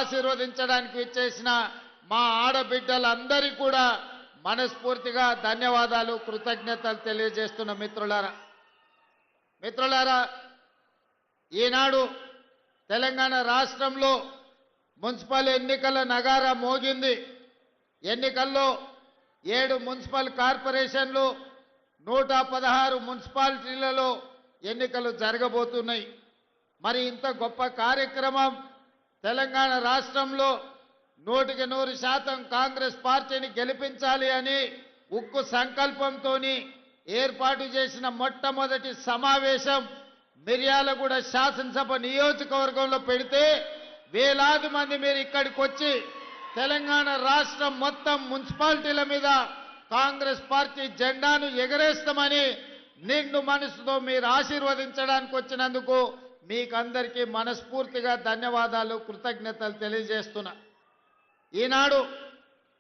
ఆశీర్వదించడానికి విచ్చేసిన మా ఆడబిడ్డలందరికీ కూడా మనస్ఫూర్తిగా ధన్యవాదాలు కృతజ్ఞతలు తెలియజేస్తున్న మిత్రులారా ఈనాడు తెలంగాణ రాష్ట్రంలో మున్సిపల్ ఎన్నికల నగారా మోగింది. ఎన్నికల్లో 7 మున్సిపల్ కార్పొరేషన్లు 116 మున్సిపాలిటీలలో ఎన్నికలు జరగబోతున్నాయి. మరి ఇంత గొప్ప కార్యక్రమం తెలంగాణ రాష్ట్రంలో 100% కాంగ్రెస్ పార్టీని గెలిపించాలి అని ఉక్కు సంకల్పంతో ఏర్పాటు చేసిన మొట్టమొదటి సమావేశం మిర్యాలగూడ శాసనసభ నియోజకవర్గంలో పెడితే వేలాది మంది మీరు ఇక్కడికి వచ్చి తెలంగాణ రాష్ట్రం మొత్తం మున్సిపాలిటీల మీద కాంగ్రెస్ పార్టీ జెండాను ఎగరేస్తామని నిండు మనసుతో మీరు ఆశీర్వదించడానికి వచ్చినందుకు మీకందరికీ మనస్ఫూర్తిగా ధన్యవాదాలు కృతజ్ఞతలు తెలియజేస్తున్నా. ఈనాడు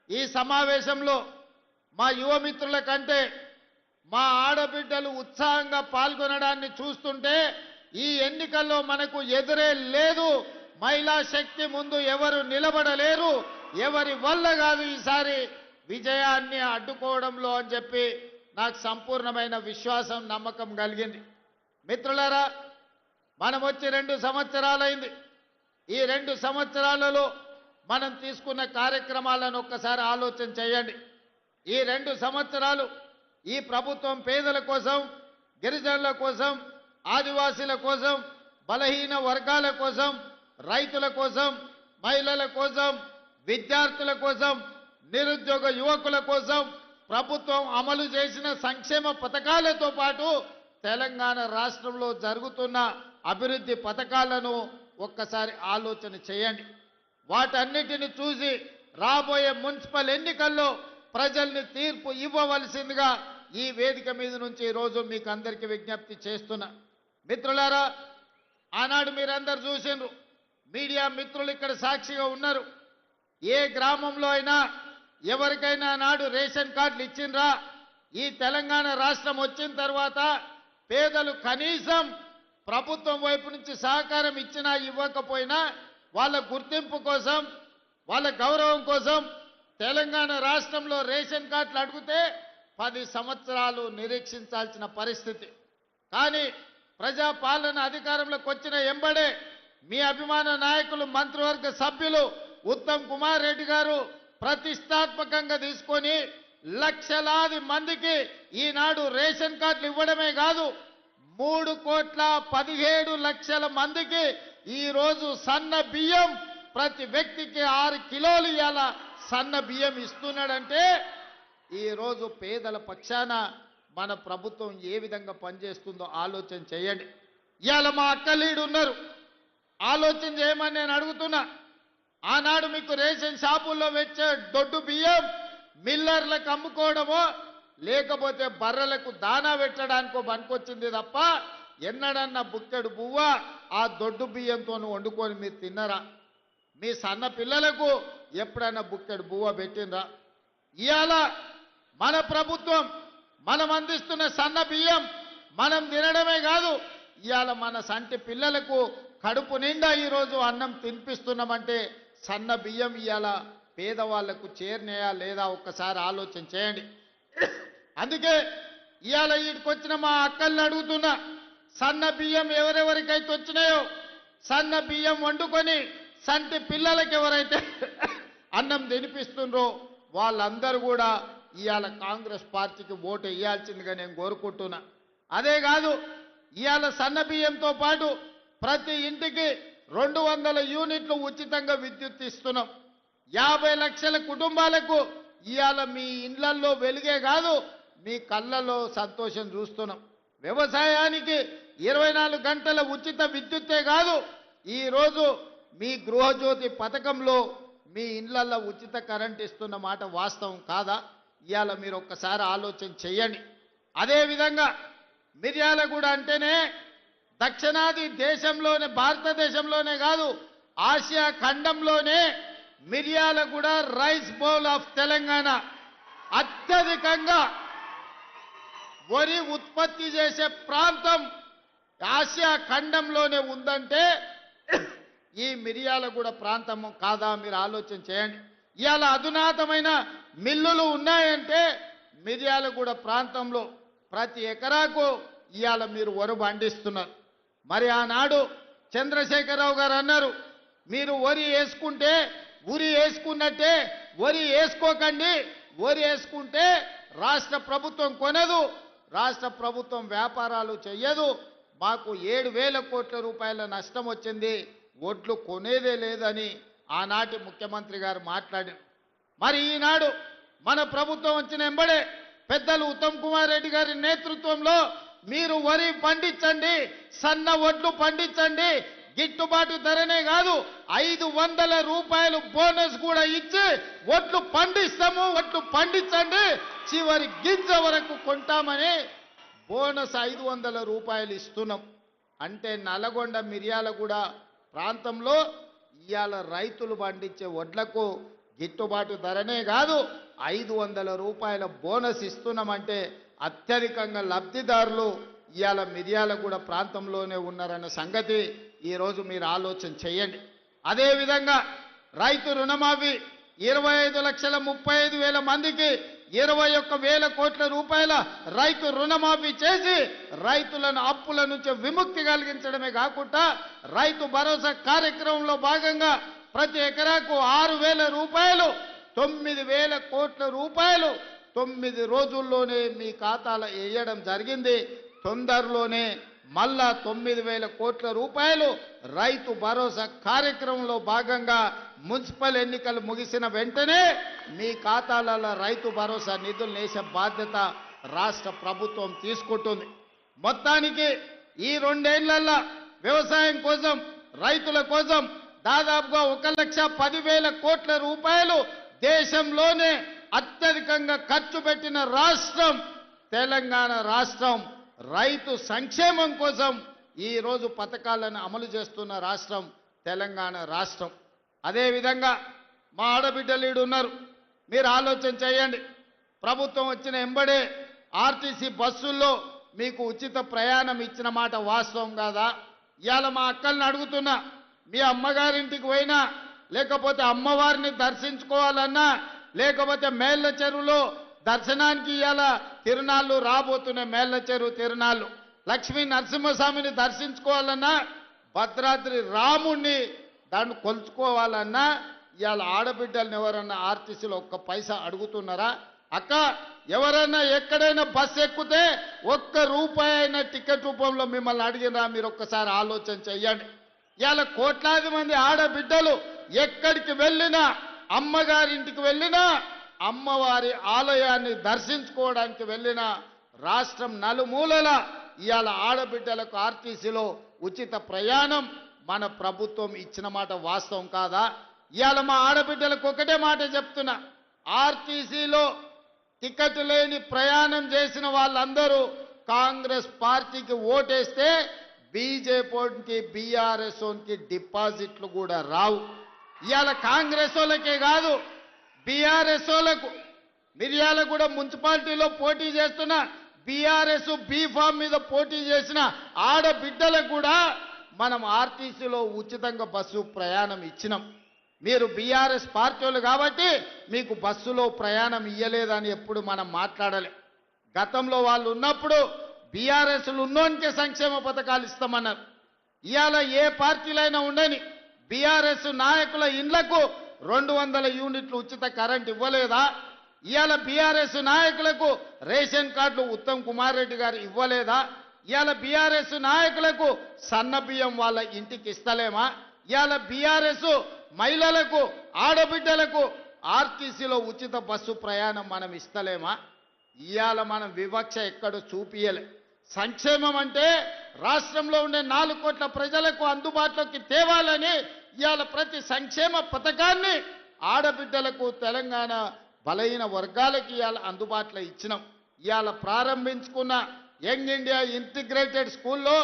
ఈ సమావేశంలో మా యువమిత్రుల కంటే మా ఆడబిడ్డలు ఉత్సాహంగా పాల్గొనడాన్ని చూస్తుంటే ఈ ఎన్నికల్లో మనకు ఎదురే లేదు. మహిళా శక్తి ముందు ఎవరు నిలబడలేరు, ఎవరి వల్ల కాదు ఈసారి విజయాన్ని అడ్డుకోవడంలో అని చెప్పి నాకు సంపూర్ణమైన విశ్వాసం నమ్మకం కలిగింది. మిత్రులారా, మనం వచ్చి 2 సంవత్సరాలైంది. ఈ 2 సంవత్సరాలలో మనం తీసుకున్న కార్యక్రమాలను ఒక్కసారి ఆలోచన చేయండి. ఈ 2 సంవత్సరాలు ఈ ప్రభుత్వం పేదల కోసం, గిరిజనుల కోసం, ఆదివాసీల కోసం, బలహీన వర్గాల కోసం, రైతుల కోసం, మహిళల కోసం, విద్యార్థుల కోసం, నిరుద్యోగ యువకుల కోసం ప్రభుత్వం అమలు చేసిన సంక్షేమ పథకాలతో పాటు తెలంగాణ రాష్ట్రంలో జరుగుతున్న అభివృద్ధి పథకాలను ఒక్కసారి ఆలోచన చేయండి. వాటన్నిటిని చూసి రాబోయే మున్సిపల్ ఎన్నికల్లో ప్రజల్ని తీర్పు ఇవ్వవలసిందిగా ఈ వేదిక మీద నుంచి ఈరోజు మీకు అందరికీ విజ్ఞప్తి చేస్తున్నా. మిత్రులారా, ఆనాడు మీరందరూ చూసిండ్రు, మీడియా మిత్రులు ఇక్కడ సాక్షిగా ఉన్నారు. ఏ గ్రామంలో అయినా ఎవరికైనా నాడు రేషన్ కార్డులు ఇచ్చిండ్రా? ఈ తెలంగాణ రాష్ట్రం వచ్చిన తర్వాత పేదలు కనీసం ప్రభుత్వం వైపు నుంచి సహకారం ఇచ్చినా ఇవ్వకపోయినా వాళ్ళ గుర్తింపు కోసం, వాళ్ళ గౌరవం కోసం తెలంగాణ రాష్ట్రంలో రేషన్ కార్డులు అడిగితే 10 సంవత్సరాలు నిరీక్షించాల్సిన పరిస్థితి. కానీ ప్రజాపాలన అధికారంలోకి వచ్చిన ఎంబడే మీ అభిమాన నాయకులు, మంత్రివర్గ సభ్యులు ఉత్తమ్ కుమార్ రెడ్డి గారు ప్రతిష్టాత్మకంగా తీసుకొని లక్షలాది మందికి ఈనాడు రేషన్ కార్డులు ఇవ్వడమే కాదు, 3,17,00,000 మందికి ఈరోజు సన్న బియ్యం ప్రతి వ్యక్తికి 6 కిలోలు ఇవాళ సన్న బియ్యం ఇస్తున్నాడంటే ఈరోజు పేదల పక్షాన మన ప్రభుత్వం ఏ విధంగా పనిచేస్తుందో ఆలోచన చేయండి. ఇవాళ మా అక్కలీడు ఉన్నారు, ఆలోచన చేయమని నేను అడుగుతున్నా. ఆనాడు మీకు రేషన్ షాపుల్లో వచ్చే దొడ్డు బియ్యం మిల్లర్లకు అమ్ముకోవడమో లేకపోతే బర్రెలకు దానా పెట్టడానికో పనికొచ్చింది తప్ప ఎన్నడన్నా బుక్కెడు బువ్వ ఆ దొడ్డు బియ్యంతో వండుకొని మీరు తిన్నరా? మీ సన్న పిల్లలకు ఎప్పుడైనా బుక్కెడు బువ్వ పెట్టినరా? ఇవాళ మన ప్రభుత్వం మనం అందిస్తున్న సన్న బియ్యం మనం తినడమే కాదు, ఇవాళ మన సంటి పిల్లలకు కడుపు నిండా ఈరోజు అన్నం తినిపిస్తున్నామంటే సన్న బియ్యం ఇవాళ పేదవాళ్లకు చేరినాయా లేదా ఒక్కసారి ఆలోచన చేయండి. అందుకే ఇవాళ వీడికొచ్చిన మా అక్కల్ని అడుగుతున్నా, సన్న బియ్యం ఎవరెవరికైతే వచ్చినాయో సన్న బియ్యం వండుకొని సంటి పిల్లలకి ఎవరైతే అన్నం తినిపిస్తుండ్రో వాళ్ళందరూ కూడా ఇవాళ కాంగ్రెస్ పార్టీకి ఓటు వేయాల్సిందిగా నేను కోరుకుంటున్నా. అదే కాదు, ఇవాళ సన్న బియ్యంతో పాటు ప్రతి ఇంటికి 200 యూనిట్లు ఉచితంగా విద్యుత్ ఇస్తున్నాం. 50 లక్షల కుటుంబాలకు ఇవాళ మీ ఇళ్లల్లో వెలుగే కాదు, మీ కళ్ళల్లో సంతోషం చూస్తున్నాం. వ్యవసాయానికి 24 గంటల ఉచిత విద్యుత్తే కాదు, ఈరోజు మీ గృహజ్యోతి పథకంలో మీ ఇళ్లల్లో ఉచిత కరెంట్ ఇస్తున్న మాట వాస్తవం కాదా? ఇవాళ మీరు ఒక్కసారి ఆలోచన చేయండి. అదేవిధంగా మిర్యాలగూడ అంటేనే దక్షిణాది దేశంలోనే, భారతదేశంలోనే కాదు ఆసియా ఖండంలోనే Miryalaguda rice bowl of Telangana, అత్యధికంగా వరి ఉత్పత్తి చేసే ప్రాంతం ఆసియా ఖండంలోనే ఉందంటే ఈ మిర్యాలగూడ ప్రాంతం కాదా? మీరు ఆలోచన చేయండి. ఇవాళ అధునాతమైన మిల్లులు ఉన్నాయంటే మిర్యాలగూడ ప్రాంతంలో ప్రతి ఎకరాకు ఇవాళ మీరు వరి పండిస్తున్నారు. మరి ఆనాడు చంద్రశేఖరరావు గారు అన్నారు, మీరు వరి వేసుకుంటే ఉరి వేసుకున్నట్టే వరి వేసుకోకండి, వరి వేసుకుంటే రాష్ట్ర ప్రభుత్వం కొనదు, రాష్ట్ర ప్రభుత్వం వ్యాపారాలు చెయ్యదు, మాకు 7,000 కోట్ల రూపాయల నష్టం వచ్చింది, ఒడ్లు కొనేదే లేదని ఆనాటి ముఖ్యమంత్రి గారు మాట్లాడారు. మరి ఈనాడు మన ప్రభుత్వం వచ్చిన ఎంబడే పెద్దలు ఉత్తమ్ కుమార్ రెడ్డి గారి నేతృత్వంలో మీరు వరి పండించండి, సన్న ఒడ్లు పండించండి, గిట్టుబాటు ధరనే కాదు 500 రూపాయలు బోనస్ కూడా ఇచ్చి ఒడ్లు పండిస్తాము, ఒడ్లు పండించండి, చివరి గింజ వరకు కొంటామని బోనస్ 500 రూపాయలు ఇస్తున్నాం. అంటే నల్గొండ మిర్యాలగూడ ప్రాంతంలో ఇవాళ రైతులు పండించే వడ్లకు గిట్టుబాటు ధరనే కాదు 500 రూపాయల బోనస్ ఇస్తున్నామంటే అత్యధికంగా లబ్ధిదారులు ఇవాళ మిర్యాలగూడ ప్రాంతంలోనే ఉన్నారన్న సంగతి ఈరోజు మీరు ఆలోచన చేయండి. అదేవిధంగా రైతు రుణమాఫీ 25,35,000 మందికి 21,000 కోట్ల రూపాయల రైతు రుణమాఫీ చేసి రైతులను అప్పుల నుంచి విముక్తి కలిగించడమే కాకుండా రైతు భరోసా కార్యక్రమంలో భాగంగా ప్రతి ఎకరాకు 6,000 రూపాయలు 9,000 కోట్ల రూపాయలు 9 రోజుల్లోనే మీ ఖాతాలో వేయడం జరిగింది. తొందరలోనే మళ్ళా 9,000 కోట్ల రూపాయలు రైతు భరోసా కార్యక్రమంలో భాగంగా మున్సిపల్ ఎన్నికలు ముగిసిన వెంటనే మీ ఖాతాలలో రైతు భరోసా నిధులు వేసే బాధ్యత రాష్ట్ర ప్రభుత్వం తీసుకుంటుంది. మొత్తానికి ఈ 2 ఏళ్లలో వ్యవసాయం కోసం రైతుల కోసం దాదాపుగా 1,10,000 కోట్ల రూపాయలు దేశంలోనే అత్యధికంగా ఖర్చు పెట్టిన రాష్ట్రం తెలంగాణ రాష్ట్రం. రైతు సంక్షేమం కోసం ఈ రోజు పథకాలను అమలు చేస్తున్న రాష్ట్రం తెలంగాణ రాష్ట్రం. అదేవిధంగా మా ఆడబిడ్డలు ఉన్నారు, మీరు ఆలోచన చేయండి. ప్రభుత్వం వచ్చిన ఎంబడే ఆర్టీసీ బస్సుల్లో మీకు ఉచిత ప్రయాణం ఇచ్చిన మాట వాస్తవం కాదా? ఇవాళ మా అక్కల్ని అడుగుతున్నా, మీ అమ్మగారింటికి పోయినా లేకపోతే అమ్మవారిని దర్శించుకోవాలన్నా లేకపోతే మేళ్ల చెరువులో దర్శనానికి ఇవాళ తిరునాళ్ళు రాబోతున్నాయి, మేళ్ల చెరువు తిరునాళ్ళు, లక్ష్మీ నరసింహస్వామిని దర్శించుకోవాలన్నా భద్రాద్రి రాముణ్ణి దాన్ని కొలుచుకోవాలన్నా ఇవాళ ఆడబిడ్డలను ఎవరన్నా ఆర్టీసీలో 1 పైసా అడుగుతున్నారా? అక్క, ఎవరైనా ఎక్కడైనా బస్సు ఎక్కితే 1 రూపాయి అయినా టికెట్ రూపంలో మిమ్మల్ని అడిగినా? మీరు ఒక్కసారి ఆలోచన చెయ్యండి. ఇవాళ కోట్లాది మంది ఆడబిడ్డలు ఎక్కడికి వెళ్ళినా, అమ్మగారింటికి వెళ్ళినా, అమ్మవారి ఆలయాన్ని దర్శించుకోవడానికి వెళ్ళినా రాష్ట్రం నలుమూలల ఇవాళ ఆడబిడ్డలకు ఆర్టీసీలో ఉచిత ప్రయాణం మన ప్రభుత్వం ఇచ్చిన మాట వాస్తవం కాదా? ఇవాళ మా ఆడబిడ్డలకు ఒకటే మాట చెప్తున్నా, ఆర్టీసీలో టికెట్ లేని ప్రయాణం చేసిన వాళ్ళందరూ కాంగ్రెస్ పార్టీకి ఓటేస్తే బీజేపీకి బీఆర్ఎస్కి డిపాజిట్లు కూడా రావు. ఇవాళ కాంగ్రెస్ వాళ్ళకే కాదు, బీఆర్ఎస్ వాళ్ళకు మిర్యాలగూడ మున్సిపాలిటీలో పోటీ చేస్తున్న బీఆర్ఎస్ బీఫామ్ మీద పోటీ చేసిన ఆడబిడ్డలకు కూడా మనం ఆర్టీసీలో ఉచితంగా బస్సు ప్రయాణం ఇచ్చినాం. మీరు బీఆర్ఎస్ పార్టీలు కాబట్టి మీకు బస్సులో ప్రయాణం ఇయ్యలేదని ఎప్పుడు మనం మాట్లాడలే. గతంలో వాళ్ళు ఉన్నప్పుడు బీఆర్ఎస్లు ఉన్నోనికే సంక్షేమ పథకాలు ఇస్తామన్నారు. ఇవాళ ఏ పార్టీలైనా ఉండని బీఆర్ఎస్ నాయకుల ఇండ్లకు 200 యూనిట్లు ఉచిత కరెంట్ ఇవ్వలేదా? ఇవాళ బీఆర్ఎస్ నాయకులకు రేషన్ కార్డులు ఉత్తమ్ కుమార్ రెడ్డి గారు ఇవ్వలేదా? ఇవాళ బీఆర్ఎస్ నాయకులకు సన్న బియ్యం వాళ్ళ ఇంటికి ఇస్తలేమా? ఇవాళ బీఆర్ఎస్ మహిళలకు ఆడబిడ్డలకు ఆర్టీసీలో ఉచిత బస్సు ప్రయాణం మనం ఇస్తలేమా? ఇవాళ మనం వివక్ష ఎక్కడ చూపియలే. సంక్షేమం అంటే రాష్ట్రంలో ఉండే 4 కోట్ల ప్రజలకు అందుబాటులోకి తేవాలని ఇవాళ ప్రతి సంక్షేమ పథకాన్ని ఆడబిడ్డలకు తెలంగాణ బలహీన వర్గాలకి ఇవాళ అందుబాటులో ఇచ్చినాం. ఇవాళ ప్రారంభించుకున్న యంగ్ ఇండియా ఇంటిగ్రేటెడ్ స్కూల్లో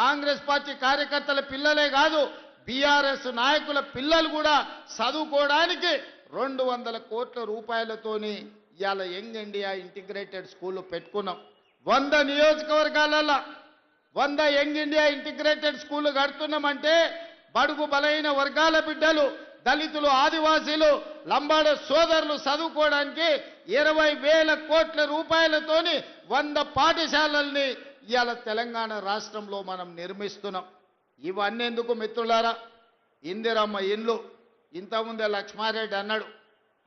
కాంగ్రెస్ పార్టీ కార్యకర్తల పిల్లలే కాదు, బీఆర్ఎస్ నాయకుల పిల్లలు కూడా చదువుకోవడానికి 200 కోట్ల రూపాయలతోని ఇవాళ యంగ్ ఇండియా ఇంటిగ్రేటెడ్ స్కూల్ పెట్టుకున్నాం. 100 నియోజకవర్గాలలో 100 యంగ్ ఇండియా ఇంటిగ్రేటెడ్ స్కూల్ కడుతున్నామంటే బడుగు బలైన వర్గాల బిడ్డలు, దళితులు, ఆదివాసీలు, లంబాడ సోదరులు చదువుకోవడానికి 20,000 కోట్ల రూపాయలతోని 100 పాఠశాలల్ని ఇవాళ తెలంగాణ రాష్ట్రంలో మనం నిర్మిస్తున్నాం. ఇవన్నీ ఎందుకు మిత్రులారా? ఇందిరమ్మ ఇల్లు ఇంతకుముందే లక్ష్మారెడ్డి అన్నాడు,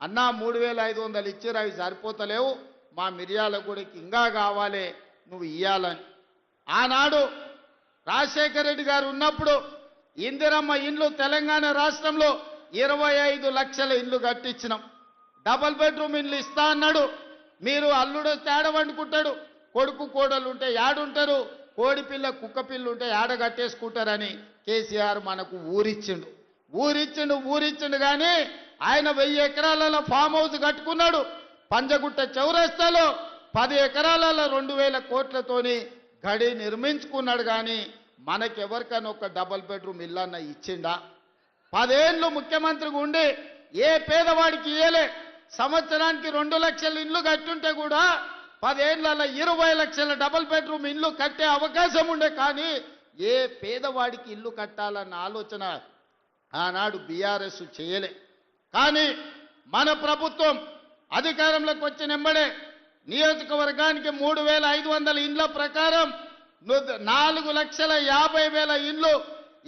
అన్నా 3,500 ఇచ్చిరు, అవి సరిపోతలేవు, మా మిర్యాలగూడకి ఇంకా కావాలి, నువ్వు ఇయ్యాలని. ఆనాడు రాజశేఖర రెడ్డి గారు ఉన్నప్పుడు ఇందిరమ్మ ఇండ్లు తెలంగాణ రాష్ట్రంలో 25 లక్షల ఇండ్లు కట్టించినాం. డబల్ బెడ్రూమ్ ఇండ్లు ఇస్తా అన్నాడు. మీరు అల్లుడు తేడ వండుకుంటాడు, కొడుకు కోడలు ఉంటే యాడుంటారు, కోడి పిల్ల కుక్క పిల్ల ఉంటే యాడ కట్టేసుకుంటారని కేసీఆర్ మనకు ఊరిచ్చిండు కానీ ఆయన 1000 ఎకరాలలో ఫామ్ హౌస్ కట్టుకున్నాడు. పంజగుట్ట చౌరస్తాలో 10 ఎకరాలలో 2,000 కోట్లతోని గడి నిర్మించుకున్నాడు. కానీ మనకెవరికైనా ఒక డబల్ బెడ్రూమ్ ఇల్లన్న ఇచ్చిండా? 10 ఏళ్ళు ముఖ్యమంత్రిగా ఉండి ఏ పేదవాడికి ఇయ్యలే. సంవత్సరానికి 2 లక్షల ఇండ్లు కట్టుంటే కూడా 10 ఏళ్లలో 20 లక్షల డబల్ బెడ్రూమ్ ఇల్లు కట్టే అవకాశం ఉండే. కానీ ఏ పేదవాడికి ఇల్లు కట్టాలన్న ఆలోచన ఆనాడు బీఆర్ఎస్ చేయలే. కానీ మన ప్రభుత్వం అధికారంలోకి వచ్చిన వెంబడే నియోజకవర్గానికి 3,500 ఇండ్ల ప్రకారం 4,50,000 ఇండ్లు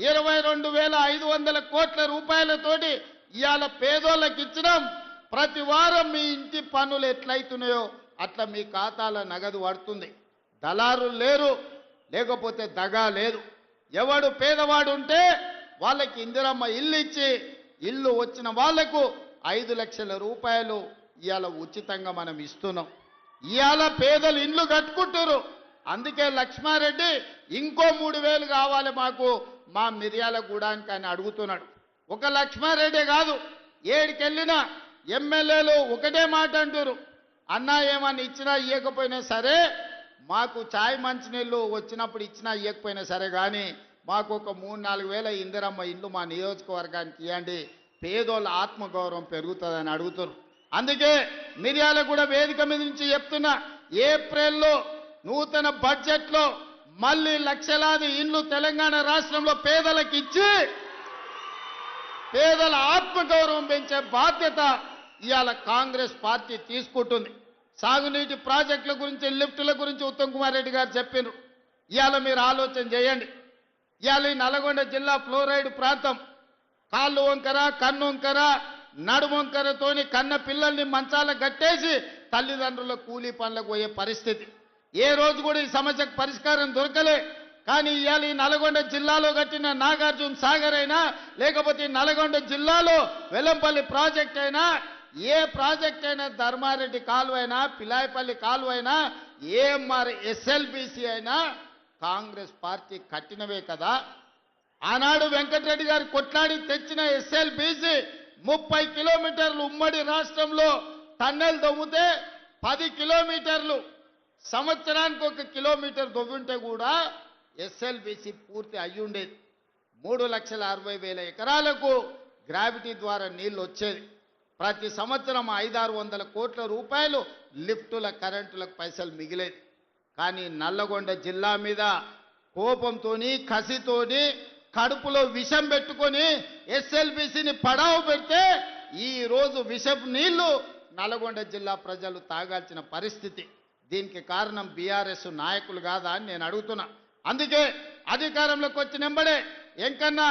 22,500 కోట్ల రూపాయలతోటి ఇవాళ పేదోళ్ళకి ఇచ్చినాం. ప్రతి వారం మీ ఇంటి పన్నులు ఎట్లయితున్నాయో అట్లా మీ ఖాతాల నగదు పడుతుంది. దళారులు లేరు, లేకపోతే దగా లేదు. ఎవడు పేదవాడు ఉంటే వాళ్ళకి ఇందిరమ్మ ఇల్లు ఇచ్చి, ఇల్లు వచ్చిన వాళ్లకు 5 లక్షల రూపాయలు ఇవాళ ఉచితంగా మనం ఇస్తున్నాం. ఇవాళ పేదలు ఇండ్లు కట్టుకుంటారు. అందుకే లక్ష్మారెడ్డి ఇంకో 3,000 కావాలి మాకు మా మిర్యాలగూడానికి అని అడుగుతున్నాడు. ఒక లక్ష్మారెడ్డి కాదు, ఏడికెళ్ళినా ఎమ్మెల్యేలు ఒకటే మాట అంటారు, అన్నా ఏమన్నా ఇచ్చినా ఇవ్వకపోయినా సరే, మాకు ఛాయ్ మంచినీళ్ళు వచ్చినప్పుడు ఇచ్చినా ఇవ్వకపోయినా సరే, కానీ మాకు ఒక 3-4 వేల ఇందిరమ్మ ఇల్లు మా నియోజకవర్గానికి ఇవ్వండి, పేదోళ్ళ ఆత్మగౌరవం పెరుగుతుందని అడుగుతారు. అందుకే మిర్యాలగూడ వేదిక మీద నుంచి చెప్తున్నా, ఏప్రిల్లో నూతన బడ్జెట్లో మళ్ళీ లక్షలాది ఇండ్లు తెలంగాణ రాష్ట్రంలో పేదలకు ఇచ్చి పేదల ఆత్మగౌరవం పెంచే బాధ్యత ఇవాళ కాంగ్రెస్ పార్టీ తీసుకుంటుంది. సాగునీటి ప్రాజెక్టుల గురించి, లిఫ్టుల గురించి ఉత్తమ్ కుమార్ రెడ్డి గారు చెప్పారు. ఇవాళ మీరు ఆలోచన చేయండి. ఇవాళ ఈ నల్గొండ జిల్లా ఫ్లోరైడ్ ప్రాంతం కాళ్ళు వంకర, కన్ను వంకర, నడుము వంకరతోని కన్న పిల్లల్ని మంచాల కట్టేసి తల్లిదండ్రుల కూలీ పనులకు పోయే పరిస్థితి. ఏ రోజు కూడా ఈ సమస్యకు పరిష్కారం దొరకలే. కానీ ఇవాళ ఈ నల్గొండ జిల్లాలో కట్టిన నాగార్జున సాగర్ అయినా, లేకపోతే నల్గొండ జిల్లాలో వెల్లంపల్లి ప్రాజెక్ట్ అయినా, ఏ ప్రాజెక్ట్ అయినా, ధర్మారెడ్డి కాలువ అయినా, పిలాయపల్లి కాలువ అయినా, ఏఎంఆర్ ఎస్ఎల్బిసి అయినా కాంగ్రెస్ పార్టీ కట్టినవే కదా. ఆనాడు వెంకటరెడ్డి గారు కొట్లాడి తెచ్చిన ఎస్ఎల్బిసి 30 కిలోమీటర్లు ఉమ్మడి రాష్ట్రంలో టన్నెల్ దొవ్వితే 10 కిలోమీటర్లు, సంవత్సరానికి 1 కిలోమీటర్ దొవ్వింటే కూడా ఎస్ఎల్బిసి పూర్తి అయ్యుండేది. 3,60,000 ఎకరాలకు గ్రావిటీ ద్వారా నీళ్లు వచ్చేది. ప్రతి సంవత్సరం 500-600 కోట్ల రూపాయలు లిఫ్టుల, కరెంటులకు పైసలు మిగిలేది. కానీ నల్లగొండ జిల్లా మీద కోపంతోని, కసితోని, కడుపులో విషం పెట్టుకొని ఎస్ఎల్బిసిని పడావు పెడితే ఈ రోజు విషపు నీళ్లు నల్గొండ జిల్లా ప్రజలు తాగాల్సిన పరిస్థితి. దీనికి కారణం బీఆర్ఎస్ నాయకులు కాదా అని నేను అడుగుతున్నా. అందుకే అధికారంలోకి వచ్చినెంబడే ఎంకన్నా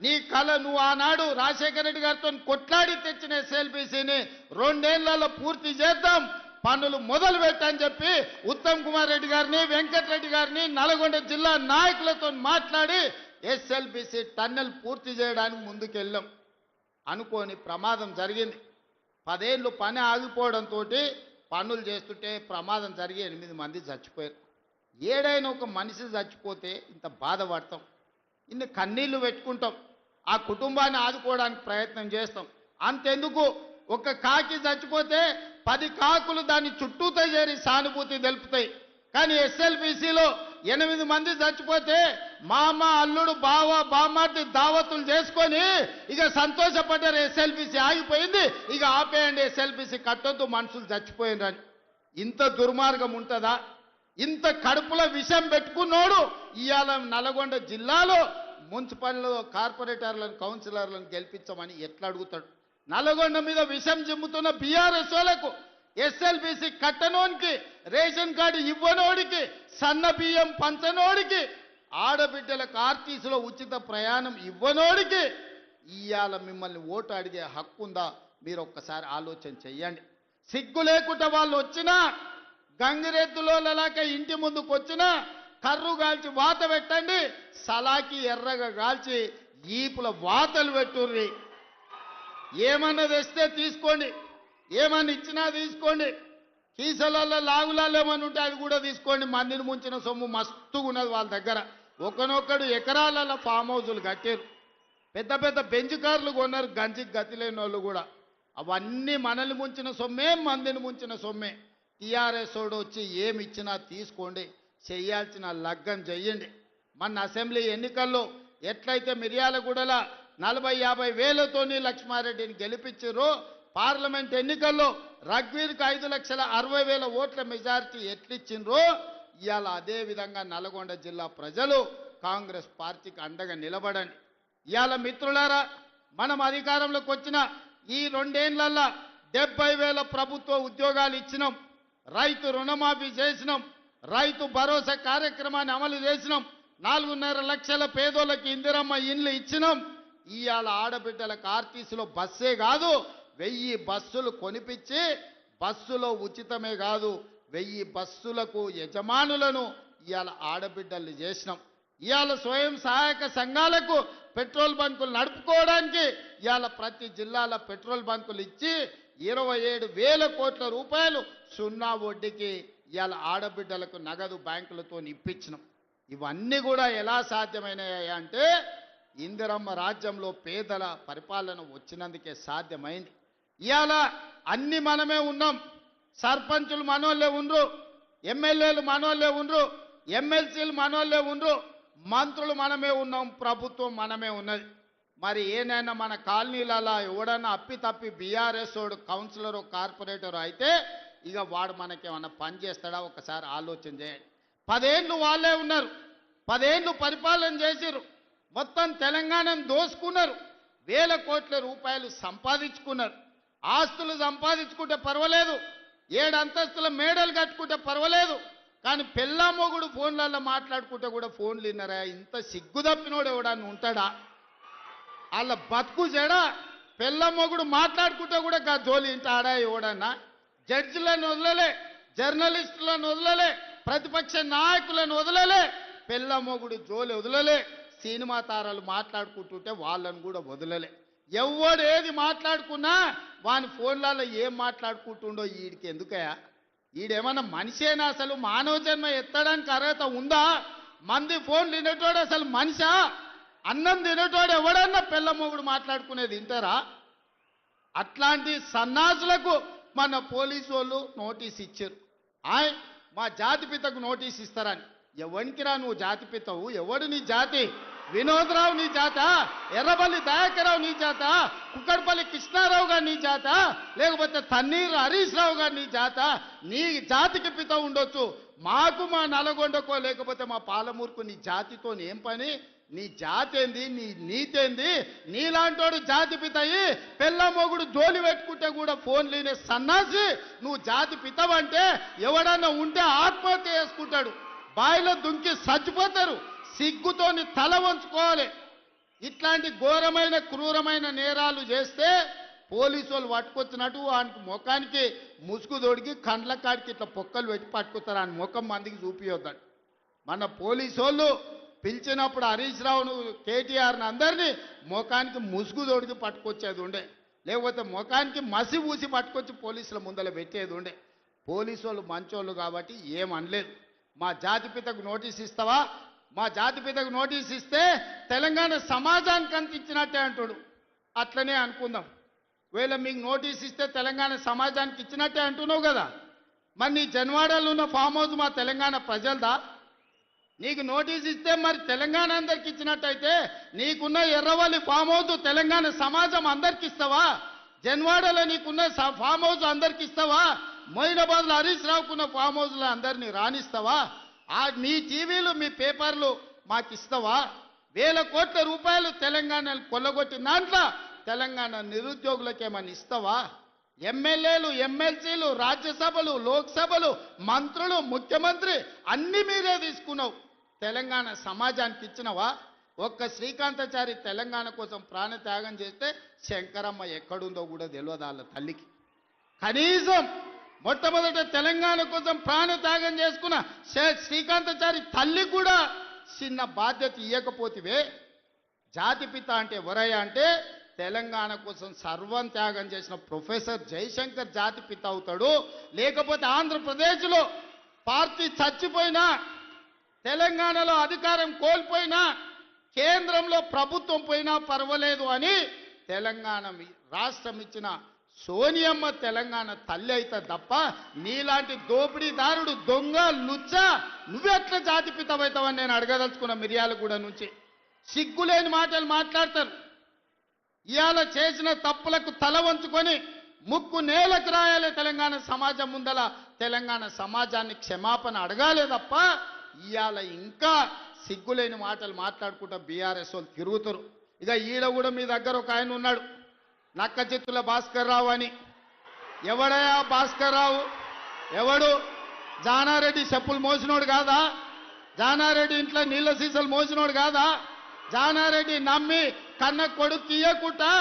నీ కళ, నువ్వు ఆనాడు రాజశేఖర రెడ్డి గారితో కొట్లాడి తెచ్చిన ఎస్ఎల్బిసిని 2 ఏళ్లలో పూర్తి చేద్దాం, పనులు మొదలు పెట్టని చెప్పి ఉత్తమ్ కుమార్ రెడ్డి గారిని, వెంకటరెడ్డి గారిని, నల్గొండ జిల్లా నాయకులతో మాట్లాడి ఎస్ఎల్బిసి టన్నెల్ పూర్తి చేయడానికి ముందుకెళ్ళాం. అనుకోని ప్రమాదం జరిగింది. 10 ఏళ్ళు పని ఆగిపోవడంతో పనులు చేస్తుంటే ప్రమాదం జరిగి 8 మంది చచ్చిపోయారు. ఏడైనా ఒక మనిషి చచ్చిపోతే ఇంత బాధపడతాం, ఇన్ని కన్నీళ్లు పెట్టుకుంటాం, ఆ కుటుంబాన్ని ఆదుకోవడానికి ప్రయత్నం చేస్తాం. అంతెందుకు, ఒక కాకి చచ్చిపోతే 10 కాకులు దాని చుట్టూతో చేరి సానుభూతి తెలుపుతాయి. కానీ ఎస్ఎల్బిసిలో 8 మంది చచ్చిపోతే మామ, అల్లుడు, బావ, బామ్మార్తి దావతులు చేసుకొని ఇక సంతోషపడ్డారు. ఎస్ఎల్బిసి ఆగిపోయింది, ఇక ఆపేయండి, ఎస్ఎల్బిసి కట్టొద్దు, మనుషులు చచ్చిపోయిందని. ఇంత దుర్మార్గం ఉంటుందా? ఇంత కడుపులో విషం పెట్టుకున్నోడు ఇవాళ నల్గొండ జిల్లాలో మున్సిపల్ కార్పొరేటర్లను కౌన్సిలర్లను గెలిపించమని ఎట్లా అడుగుతాడు? నల్గొండ మీద విషం చిమ్ముతున్న బీఆర్ఎస్ వాళ్ళకు, ఎస్ఎల్బీసీ కట్టనోనికి, రేషన్ కార్డు ఇవ్వనోడికి, సన్న బియ్యం పంచనోడికి, ఆడబిడ్డలకు ఆర్టీసీలో ఉచిత ప్రయాణం ఇవ్వనోడికి ఇవాళ మిమ్మల్ని ఓటు అడిగే హక్కు ఉందా? మీరు ఒక్కసారి ఆలోచన చెయ్యండి. సిగ్గు లేకుండా వాళ్ళు వచ్చినా, గంగిరెద్దులోలాక ఇంటి ముందుకు వచ్చినా కర్రు కాల్చి వాత పెట్టండి, సలాకి ఎర్రగా కాల్చి ఈపుల వాతలు పెట్టుర్రి. ఏమన్నా తెస్తే తీసుకోండి, ఏమన్నా ఇచ్చినా తీసుకోండి, కీసలలో లాగులాలు ఏమన్నా ఉంటే అది కూడా తీసుకోండి. మందిని ముంచిన సొమ్ము మస్తుగా ఉన్నది వాళ్ళ దగ్గర. ఒకనొక్కడు ఎకరాలలో ఫామ్ హౌజులు కట్టారు, పెద్ద పెద్ద బెంచ్ కార్లు కొన్నారు, గంజికి గతి లేని వాళ్ళు కూడా. అవన్నీ మనల్ని ముంచిన సొమ్మే, మందిని ముంచిన సొమ్మే. టీఆర్ఎస్ వాడు వచ్చి ఏమి ఇచ్చినా తీసుకోండి, చెయ్యాల్సిన లగ్గం చెయ్యండి. మన అసెంబ్లీ ఎన్నికల్లో ఎట్లయితే మిర్యాలగూడల 40-50 వేలతోని లక్ష్మారెడ్డిని గెలిపించారో, పార్లమెంట్ ఎన్నికల్లో రఘ్వీర్కి 5,60,000 ఓట్ల మెజారిటీ ఎట్లిచ్చిండ్రో, ఇవాళ అదే విధంగా నల్గొండ జిల్లా ప్రజలు కాంగ్రెస్ పార్టీకి అండగా నిలబడండి. ఇవాళ మిత్రులారా, మనం అధికారంలోకి వచ్చిన ఈ 2 ఏళ్లలో 70,000 ప్రభుత్వ ఉద్యోగాలు ఇచ్చినాం, రైతు రుణమాఫీ చేసినాం, రైతు భరోసా కార్యక్రమాన్ని అమలు చేసినాం, 4.5 లక్షల పేదోళ్ళకి ఇందిరమ్మ ఇండ్లు ఇచ్చినాం. ఇవాళ ఆడబిడ్డలకు ఆర్టీసీలో బస్సే కాదు 1000 బస్సులు కొనిపించి, బస్సులో ఉచితమే కాదు 1000 బస్సులకు యజమానులను ఇవాళ ఆడబిడ్డల్ని చేసినాం. ఇవాళ స్వయం సహాయక సంఘాలకు పెట్రోల్ బంకులు నడుపుకోవడానికి ఇవాళ ప్రతి జిల్లాలో పెట్రోల్ బంకులు ఇచ్చి 27,000 కోట్ల రూపాయలు సున్నా వడ్డీకి ఇవాళ ఆడబిడ్డలకు నగదు బ్యాంకులతో ఇప్పించినాం. ఇవన్నీ కూడా ఎలా సాధ్యమైనాయి అంటే ఇందిరమ్మ రాజ్యంలో పేదల పరిపాలన వచ్చినందుకే సాధ్యమైంది. ఇవాళ అన్ని మనమే ఉన్నాం, సర్పంచులు మనోళ్ళే ఉండ్రు, ఎమ్మెల్యేలు మనోళ్ళే ఉండ్రు, ఎమ్మెల్సీలు మనోళ్ళే ఉండ్రు, మంత్రులు మనమే ఉన్నాం, ప్రభుత్వం మనమే ఉన్నది. మరి ఏనైనా మన కాలనీలలో ఎవడన్నా అప్పితప్పి బీఆర్ఎస్ వాడు కౌన్సిలరు కార్పొరేటరు అయితే ఇక వాడు మనకేమన్నా పని చేస్తాడా? ఒకసారి ఆలోచన చేయండి. 10 ఏళ్ళు వాళ్ళే ఉన్నారు, 10 ఏళ్ళు పరిపాలన చేసిరు, మొత్తం తెలంగాణను దోసుకున్నారు, 1000 కోట్ల రూపాయలు సంపాదించుకున్నారు. ఆస్తులు సంపాదించుకుంటే పర్వాలేదు, 7 అంతస్తుల మేడలు కట్టుకుంటే పర్వాలేదు, కానీ పెళ్ళా మొగుడు ఫోన్లలో మాట్లాడుకుంటే కూడా ఫోన్లు విన్నారా? ఇంత సిగ్గు తప్పినోడు ఎవడన్నా ఉంటాడా? వాళ్ళ బతుకు చెడా. పెళ్ళా మొగుడు మాట్లాడుకుంటే కూడా జోలి ఇంట ఆడా ఎవడన్నా? జడ్జిలను వదలలే, జర్నలిస్టులను వదలలే, ప్రతిపక్ష నాయకులను వదలలే, పెళ్ళా మొగుడు జోలి వదలలే, సినిమా తారాలు మాట్లాడుకుంటుంటే వాళ్ళను కూడా వదలలే. ఎవడు ఏది మాట్లాడుకున్నా వాని ఫోన్లలో ఏం మాట్లాడుకుంటుండో వీడికి ఎందుకయా? వీడేమన్నా మనిషేనా? అసలు మానవ జన్మ ఎత్తడానికి అర్హత ఉందా? మంది ఫోన్ తినేటోడు అసలు మనిషా? అన్నం తినేటోడు ఎవడన్నా పెళ్ళ మొగుడు మాట్లాడుకునేది వింటారా? అట్లాంటి సన్నాసులకు మన పోలీసు వాళ్ళు నోటీస్ ఇచ్చారు. మా జాతిపితకు నోటీస్ ఇస్తారని. ఎవరికిరా నువ్వు జాతిపితవు? ఎవడు నీ జాతి? వినోద్రావు నీ జాత? ఎర్రబల్లి దయాకరావు నీ జాత? కుక్కడపల్లి కృష్ణారావు గారు నీ జాత? లేకపోతే తన్నీరు హరీష్ రావు గారు నీ జాత? నీ జాతికి పిత ఉండొచ్చు, మాకు మా నల్గొండకో లేకపోతే మా పాలమూరుకు నీ జాతితో ఏం పని? నీ జాతి ఏంది? నీ నీతేంది? నీలాంటోడు జాతి పితయి పెళ్ళ మొగుడు జోలి పెట్టుకుంటే కూడా ఫోన్ లేని సన్నాసి నువ్వు జాతి పితవంటే ఎవడన్నా ఉంటే ఆత్మహత్య చేసుకుంటాడు, బాయిలో దుంకి చచ్చిపోతారు. సిగ్గుతోని తల వంచుకోవాలి. ఇట్లాంటి ఘోరమైన క్రూరమైన నేరాలు చేస్తే పోలీసు వాళ్ళు పట్టుకొచ్చినట్టు వానికి ముఖానికి ముసుగు తొడిగి కండ్ల కాడికి ఇట్లా పొక్కలు పెట్టి పట్టుకుతారు. ఆయన ముఖం మందికి చూపియొద్దాడు. మన పోలీసు వాళ్ళు పిలిచినప్పుడు హరీష్ రావును కేటీఆర్ని అందరినీ ముఖానికి ముసుగు తొడిగి పట్టుకొచ్చేది ఉండే, లేకపోతే ముఖానికి మసి ఊసి పట్టుకొచ్చి పోలీసుల ముందర పెట్టేది ఉండే. పోలీసు వాళ్ళు మంచోళ్ళు కాబట్టి ఏమనలేదు. మా జాతిపితకు నోటీస్ ఇస్తావా? మా జాతిపితకు నోటీస్ ఇస్తే తెలంగాణ సమాజానికి అందించినట్టే అంటాడు. అట్లనే అనుకుందాం. ఒకవేళ మీకు నోటీస్ ఇస్తే తెలంగాణ సమాజానికి ఇచ్చినట్టే అంటున్నావు కదా, మరి నీ జన్వాడలో ఉన్న ఫామ్ హౌస్ మా తెలంగాణ ప్రజలదా? నీకు నోటీస్ ఇస్తే మరి తెలంగాణ అందరికి ఇచ్చినట్టయితే నీకున్న ఎర్రవల్లి ఫామ్ హౌస్ తెలంగాణ సమాజం అందరికి ఇస్తావా? జన్వాడలో నీకున్న ఫామ్ హౌస్ అందరికి ఇస్తావా? మొయినాబాద్లో హరీష్ రావుకున్న ఫామ్ హౌస్లో అందరినీ రాణిస్తావా? మీ టీవీలు మీ పేపర్లు మాకు ఇస్తావా? వేల కోట్ల రూపాయలు తెలంగాణను కొల్లగొట్టిన దాంట్లో తెలంగాణ నిరుద్యోగులకు ఏమని ఇస్తావా? ఎమ్మెల్యేలు, ఎమ్మెల్సీలు, రాజ్యసభలు, లోక్సభలు, మంత్రులు, ముఖ్యమంత్రి అన్ని మీరే తీసుకున్నావు. తెలంగాణ సమాజానికి ఇచ్చినవా? ఒక్క శ్రీకాంతాచారి తెలంగాణ కోసం ప్రాణత్యాగం చేస్తే శంకరమ్మ ఎక్కడుందో కూడా తెలియదు వాళ్ళ తల్లికి. కనీసం మొట్టమొదట తెలంగాణ కోసం ప్రాణత్యాగం చేసుకున్న శ్రీకాంతాచారి తల్లి కూడా చిన్న బాధ్యత ఇవ్వకపోతివే. జాతిపిత అంటే ఎవరయ్యా అంటే తెలంగాణ కోసం సర్వం త్యాగం చేసిన ప్రొఫెసర్ జయశంకర్ జాతిపిత అవుతాడు. లేకపోతే ఆంధ్రప్రదేశ్లో పార్టీ చచ్చిపోయినా, తెలంగాణలో అధికారం కోల్పోయినా, కేంద్రంలో ప్రభుత్వం పోయినా పర్వాలేదు అని తెలంగాణ రాష్ట్రం ఇచ్చిన సోనియమ్మ తెలంగాణ తల్లి అయితే తప్ప నీలాంటి దోపిడీదారుడు, దొంగ, లుచ్చ నువ్వెట్లా జాతిపితమవుతావని నేను అడగదలుచుకున్న. మిర్యాలగూడ నుంచి సిగ్గులేని మాటలు మాట్లాడతారు. ఇవాళ చేసిన తప్పులకు తల వంచుకొని ముక్కు నేలకు రాయాలి. తెలంగాణ సమాజం ముందల తెలంగాణ సమాజాన్ని క్షమాపణ అడగాలే తప్ప ఇవాళ ఇంకా సిగ్గులేని మాటలు మాట్లాడుకుంటా బీఆర్ఎస్ వాళ్ళు తిరుగుతారు. ఇక ఈడ కూడా మీ దగ్గర ఒక ఆయన ఉన్నాడు, నక్కచిత్తుల భాస్కర్ రావు అని. ఎవడయా భాస్కర్ రావు? ఎవడు? జానారెడ్డి చెప్పులు మోసినోడు కాదా? జానారెడ్డి ఇంట్లో నీళ్ళ సీసాలు మోసినోడు కాదా? జానారెడ్డి నమ్మి కన్న కొడుకు ఇయ్యకుండా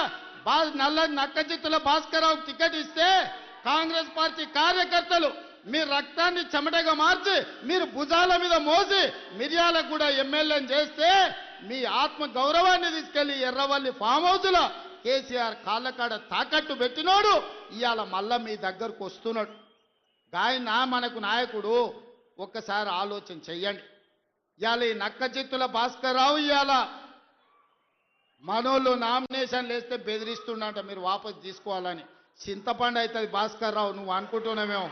నల్ల నక్కచిత్తుల భాస్కర్ రావు టికెట్ ఇస్తే కాంగ్రెస్ పార్టీ కార్యకర్తలు మీ రక్తాన్ని చెమటగా మార్చి మీరు భుజాల మీద మోసి మిర్యాలగూడ ఎమ్మెల్యేని చేస్తే మీ ఆత్మ గౌరవాన్ని తీసుకెళ్లి ఎర్రవల్లి ఫామ్ హౌస్లో కేసీఆర్ కాళ్ళకాడ తాకట్టు పెట్టినోడు ఇవాళ మళ్ళా మీ దగ్గరకు వస్తున్నాడు. గాయన మనకు నాయకుడు. ఒక్కసారి ఆలోచన చెయ్యండి. ఇవాళ ఈ నక్కచిత్తుల భాస్కర్ రావు ఇవాళ మనోళ్ళు నామినేషన్లు వేస్తే బెదిరిస్తుండంట మీరు వాపసు తీసుకోవాలని. చింతపండు అవుతుంది భాస్కర్ రావు, నువ్వు అనుకుంటున్నామేమో.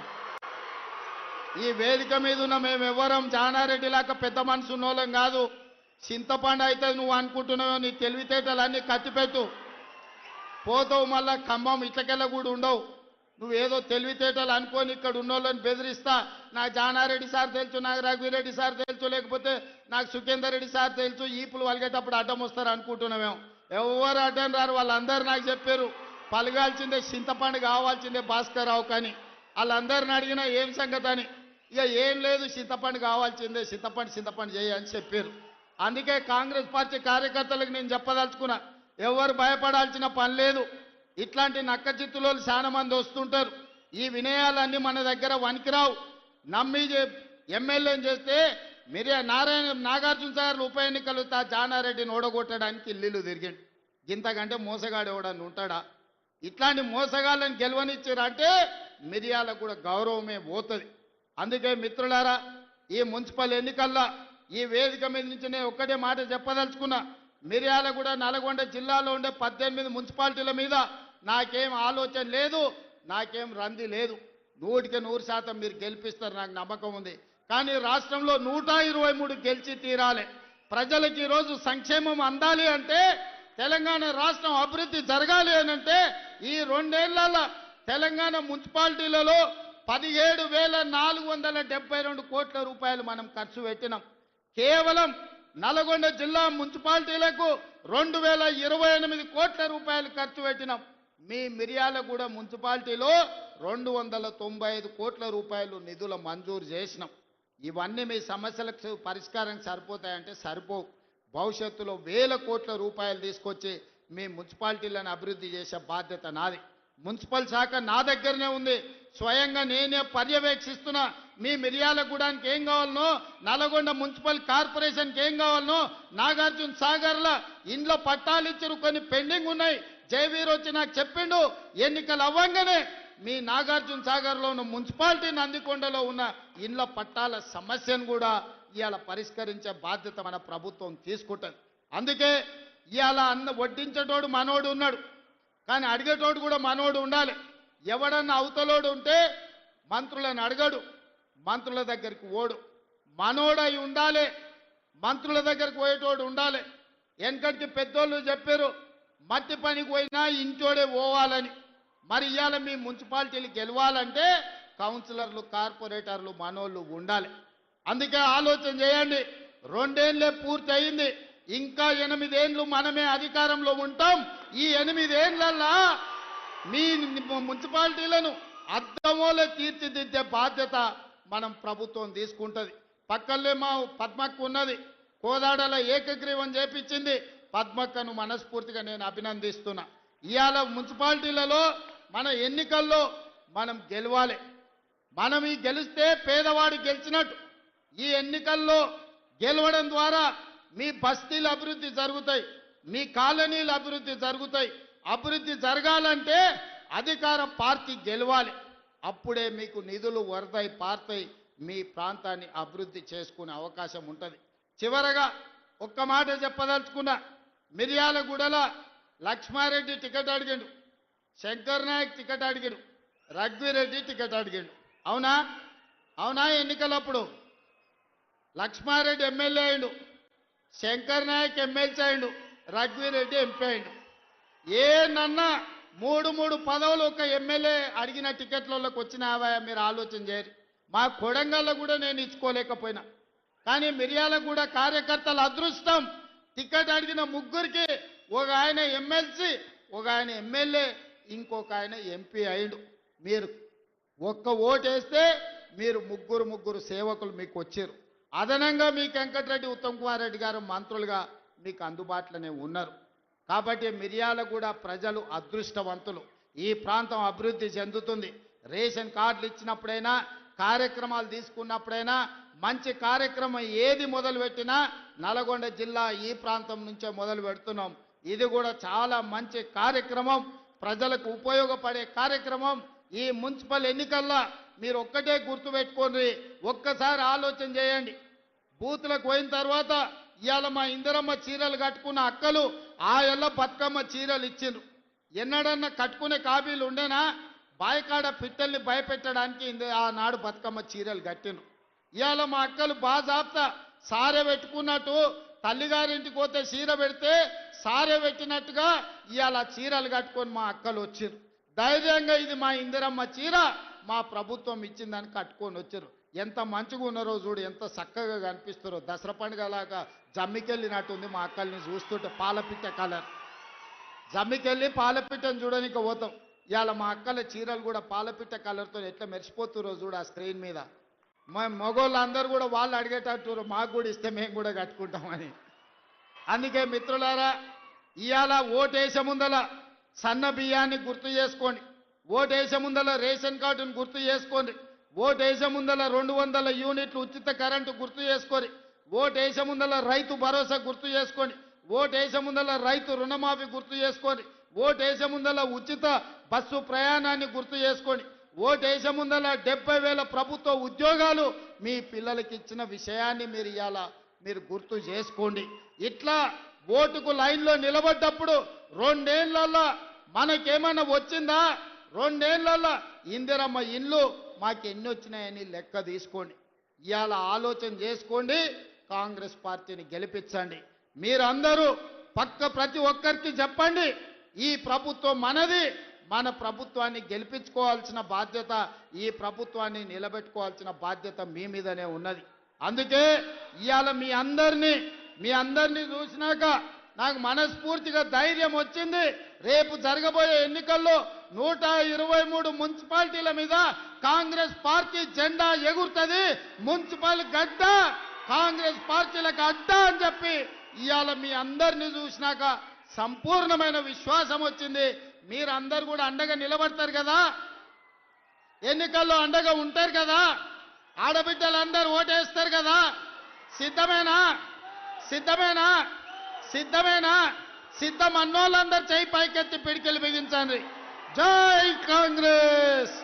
ఈ వేదిక మీద ఉన్న మేము ఎవరం జానారెడ్డి లాగా పెద్ద మనసు ఉన్నోళ్ళం కాదు. చింతపండు అవుతుంది నువ్వు అనుకుంటున్నామేమో. నీ తెలివితేటలన్నీ కత్తిపెట్టు, పోతావు మళ్ళా ఖమ్మం ఇట్లకెళ్ళ కూడా ఉండవు. నువ్వేదో తెలివితేటలు అనుకొని ఇక్కడ ఉన్నోళ్ళని బెదిరిస్తా. నాకు జానారెడ్డి సార్ తెలుసు, నాకు రఘువీరెడ్డి సార్ తెలుసు, లేకపోతే నాకు సుఖేందర్ రెడ్డి సార్ తెలుసు, ఈపులు వలిగేటప్పుడు అడ్డం వస్తారు అనుకుంటున్నామేమో. ఎవరు అడ్డం రారు. వాళ్ళందరూ నాకు చెప్పారు పలగాల్సిందే చింతపండు కావాల్సిందే భాస్కర్ రావు కానీ. వాళ్ళందరిని అడిగినా ఏం సంగతి అని. ఇక ఏం లేదు, చింతపండు కావాల్సిందే, చింతపండు చేయని చెప్పారు. అందుకే కాంగ్రెస్ పార్టీ కార్యకర్తలకు నేను చెప్పదలుచుకున్నా, ఎవరు భయపడాల్సిన పని లేదు. ఇట్లాంటి నక్కచిత్తులో చాలా మంది వస్తుంటారు. ఈ వినయాలన్నీ మన దగ్గర వనికిరావు. నమ్మి ఎమ్మెల్యేని చేస్తే నాగార్జున సార్ ఉప ఎన్నికలు జానారెడ్డిని ఓడగొట్టడానికి ఇల్లు తిరిగిండు. ఇంతకంటే మోసగాడు ఎవడని ఉంటాడా? ఇట్లాంటి మోసగాళ్ళని గెలవనిచ్చారంటే మిర్యాలకు కూడా గౌరవమే పోతుంది. అందుకే మిత్రులారా, ఈ మున్సిపల్ ఎన్నికల్లో ఈ వేదిక మీద నుంచి నేను ఒక్కటే మాట చెప్పదలుచుకున్నా. మిర్యాలగూడ, నల్గొండ జిల్లాలో ఉండే 18 మున్సిపాలిటీల మీద నాకేం ఆలోచన లేదు, నాకేం రంది లేదు. 100% మీరు గెలిపిస్తారు, నాకు నమ్మకం ఉంది. కానీ రాష్ట్రంలో 123 గెలిచి తీరాలి. ప్రజలకు ఈరోజు సంక్షేమం అందాలి అంటే, తెలంగాణ రాష్ట్రం అభివృద్ధి జరగాలి అని అంటే ఈ 2 ఏళ్ల తెలంగాణ మున్సిపాలిటీలలో 17,472 కోట్ల రూపాయలు మనం ఖర్చు పెట్టినాం. కేవలం నల్గొండ జిల్లా మున్సిపాలిటీలకు 2,028 కోట్ల రూపాయలు ఖర్చు పెట్టినాం. మీ మిర్యాలగూడ మున్సిపాలిటీలో 295 కోట్ల రూపాయలు నిధుల మంజూరు చేసినాం. ఇవన్నీ మీ సమస్యలకు పరిష్కారం సరిపోతాయంటే సరిపోవు. భవిష్యత్తులో వేల కోట్ల రూపాయలు తీసుకొచ్చి మీ మున్సిపాలిటీలను అభివృద్ధి చేసే బాధ్యత నాది. మున్సిపల్ శాఖ నా దగ్గరనే ఉంది. స్వయంగా నేనే పర్యవేక్షిస్తున్నా. మీ మిర్యాలగూడానికి ఏం కావాలనో, నల్గొండ మున్సిపల్ కార్పొరేషన్కి ఏం కావాలనో, నాగార్జున సాగర్ల ఇండ్ల పట్టాలు ఇచ్చారు, కొన్ని పెండింగ్ ఉన్నాయి. జయవీర్ వచ్చి నాకు చెప్పిండు, ఎన్నికలు అవ్వంగానే మీ నాగార్జున సాగర్లో ఉన్న మున్సిపాలిటీ నందికొండలో ఉన్న ఇండ్ల పట్టాల సమస్యను కూడా ఇవాళ పరిష్కరించే బాధ్యత మన ప్రభుత్వం తీసుకుంటుంది. అందుకే ఇవాళ వడ్డించేటోడు మనోడు ఉన్నాడు, కానీ అడిగేటోడు కూడా మనోడు ఉండాలి. ఎవడన్నా అవతలోడు ఉంటే మంత్రులను అడగడు, మంత్రుల దగ్గరికి ఓడు. మనోడై ఉండాలి, మంత్రుల దగ్గరికి పోయేటోడు ఉండాలి. వెనకటికి పెద్దోళ్ళు చెప్పారు, మట్టి పనికి పోయినా ఇంటోడే పోవాలని. మరి ఇవాళ మీ మున్సిపాలిటీలు గెలవాలంటే కౌన్సిలర్లు, కార్పొరేటర్లు మనోళ్ళు ఉండాలి. అందుకే ఆలోచన చేయండి. 2 ఏళ్లే పూర్తి అయింది. ఇంకా 8 ఏళ్ళు మనమే అధికారంలో ఉంటాం. ఈ 8 ఏళ్లల్లా మీ మున్సిపాలిటీలను అద్దమోలే తీర్చిదిద్దే బాధ్యత మనం ప్రభుత్వం తీసుకుంటది. పక్కనే మా పద్మక్క ఉన్నది, కోదాడల ఏకగ్రీవం చేపించింది. పద్మక్కను మనస్ఫూర్తిగా నేను అభినందిస్తున్నా. ఇవాళ మున్సిపాలిటీలలో మన ఎన్నికల్లో మనం గెలవాలి. మనం ఈ గెలిస్తే పేదవాడు గెలిచినట్టు. ఈ ఎన్నికల్లో గెలవడం ద్వారా మీ బస్తీలు అభివృద్ధి జరుగుతాయి, మీ కాలనీలు అభివృద్ధి జరుగుతాయి. అభివృద్ధి జరగాలంటే అధికార పార్టీ గెలవాలి. అప్పుడే మీకు నిధులు వరదై పారుతాయి, మీ ప్రాంతాన్ని అభివృద్ధి చేసుకునే అవకాశం ఉంటుంది. చివరగా ఒక్క మాట చెప్పదలుచుకున్నా. మిర్యాలగూడల లక్ష్మారెడ్డి టికెట్ అడిగిండు, శంకర్ నాయక్ టికెట్ అడిగిండు, రఘువీరెడ్డి టికెట్ అడిగిండు. అవునా? అవునా? ఎన్నికలప్పుడు లక్ష్మారెడ్డి ఎమ్మెల్యే అయిండు, శంకర్ నాయక్ ఎమ్మెల్సీ అయిండు, రఘువీరెడ్డి ఎంపీ అయిండు. ఏనన్నా 3 పదవులు ఒక ఎమ్మెల్యే అడిగిన టికెట్లలోకి వచ్చినావా? మీరు ఆలోచన చేయరు. మా కొడంగల్లో కూడా నేను ఇచ్చుకోలేకపోయినా. కానీ మిర్యాలగూడ కార్యకర్తల అదృష్టం, టికెట్ అడిగిన ముగ్గురికి ఒక ఆయన ఎమ్మెల్సీ, ఒక ఆయన ఎమ్మెల్యే, ఇంకొక ఆయన ఎంపీ అయిండు. మీరు ఒక్క ఓటేస్తే మీరు ముగ్గురు సేవకులు మీకు వచ్చారు. అదనంగా మీకు వెంకటరెడ్డి ఉత్తమ్ కుమార్ రెడ్డి గారు మంత్రులుగా మీకు అందుబాటులోనే ఉన్నారు. కాబట్టి మిర్యాలగూడ ప్రజలు అదృష్టవంతులు. ఈ ప్రాంతం అభివృద్ధి చెందుతుంది. రేషన్ కార్డులు ఇచ్చినప్పుడైనా, కార్యక్రమాలు తీసుకున్నప్పుడైనా, మంచి కార్యక్రమం ఏది మొదలుపెట్టినా నల్గొండ జిల్లా ఈ ప్రాంతం నుంచే మొదలు పెడుతున్నాం. ఇది కూడా చాలా మంచి కార్యక్రమం, ప్రజలకు ఉపయోగపడే కార్యక్రమం. ఈ మున్సిపల్ ఎన్నికల్లో మీరు ఒక్కటే గుర్తుపెట్టుకోండి, ఒక్కసారి ఆలోచన చేయండి. బూత్లకు పోయిన తర్వాత ఇవాళ మా ఇందిరమ్మ చీరలు కట్టుకున్న అక్కలు ఆ ఎల్ల బతుకమ్మ చీరలు ఇచ్చిండ్రు. ఎన్నడన్నా కట్టుకునే కాబీలు ఉండేనా? బాయికాడ పిట్టల్ని భయపెట్టడానికి ఆనాడు బతుకమ్మ చీరలు కట్టిండ్రు. ఇవాళ మా అక్కలు బాజాబ్తా సారె పెట్టుకున్నట్టు, తల్లిగారింటికి పోతే చీర పెడితే సారె పెట్టినట్టుగా ఇవాళ చీరలు కట్టుకొని మా అక్కలు వచ్చిర్రు. ధైర్యంగా ఇది మా ఇందిరమ్మ చీర, మా ప్రభుత్వం ఇచ్చిందని కట్టుకొని వచ్చారు. ఎంత మంచిగా ఉన్నారో చూడు, ఎంత చక్కగా కనిపిస్తారో. దసరా పండుగలాగా జమ్మికెళ్ళినట్టుంది మా అక్కల్ని చూస్తుంటే. పాలపిట్ట కలర్ జమ్మికెళ్ళి పాలపిట్టను చూడడానికి పోతాం. ఇవాళ మా అక్కల చీరలు కూడా పాలపిట్ట కలర్తో ఎట్లా మెరిసిపోతురో చూడు ఆ స్క్రీన్ మీద. మా మగోళ్ళందరూ కూడా వాళ్ళు అడిగేటట్టు మాకు కూడా ఇస్తే మేము కూడా కట్టుకుంటామని. అందుకే మిత్రులారా, ఇవాళ ఓటేసే ముందల సన్న బియ్యాన్ని గుర్తు చేసుకోండి, ఓటేసే ముందల రేషన్ కార్డును గుర్తు చేసుకోండి, ఓటేసే ముందల 200 యూనిట్లు ఉచిత కరెంటు గుర్తు చేసుకోండి, ఓటేసే ముందల రైతు భరోసా గుర్తు చేసుకోండి, ఓటేసే ముందల రైతు రుణమాఫీ గుర్తు చేసుకోండి, ఓటేసే ముందల ఉచిత బస్సు ప్రయాణాన్ని గుర్తు చేసుకోండి, ఓటేసే ముందల 70,000 ప్రభుత్వ ఉద్యోగాలు మీ పిల్లలకి ఇచ్చిన విషయాన్ని మీరు ఇవాళ మీరు గుర్తు చేసుకోండి. ఇట్లా ఓటుకు లైన్లో నిలబడ్డప్పుడు 2 ఏళ్లలో మనకేమైనా వచ్చిందా? 2 ఏళ్లలో ఇందిరమ్మ ఇల్లు మాకు ఎన్ని వచ్చినాయని లెక్క తీసుకోండి. ఇవాళ ఆలోచన చేసుకోండి, కాంగ్రెస్ పార్టీని గెలిపించండి. మీరందరూ ప్రతి ఒక్కరికి చెప్పండి, ఈ ప్రభుత్వం మనది, మన ప్రభుత్వాన్ని గెలిపించుకోవాల్సిన బాధ్యత, ఈ ప్రభుత్వాన్ని నిలబెట్టుకోవాల్సిన బాధ్యత మీ మీదనే ఉన్నది. అందుకే ఇవాళ మీ అందరినీ చూసినాక నాకు మనస్ఫూర్తిగా ధైర్యం వచ్చింది. రేపు జరగబోయే ఎన్నికల్లో 123 మున్సిపాలిటీల మీద కాంగ్రెస్ పార్టీ జెండా ఎగురుతుంది. మున్సిపల్ గడ్డ కాంగ్రెస్ పార్టీలకు అడ్డ అని చెప్పి ఇవాళ మీ అందరినీ చూసినాక సంపూర్ణమైన విశ్వాసం వచ్చింది. మీరందరూ కూడా అండగా నిలబడతారు కదా, ఎన్నికల్లో అండగా ఉంటారు కదా, ఆడబిడ్డలందరూ ఓటేస్తారు కదా. సిద్ధమేనా? సిద్ధమేనా? సిద్ధమేనా? సిద్ధం అన్నోళ్ళందరూ చేయి పైకెత్తి పిడికిలు బిగించండి. జై కాంగ్రెస్.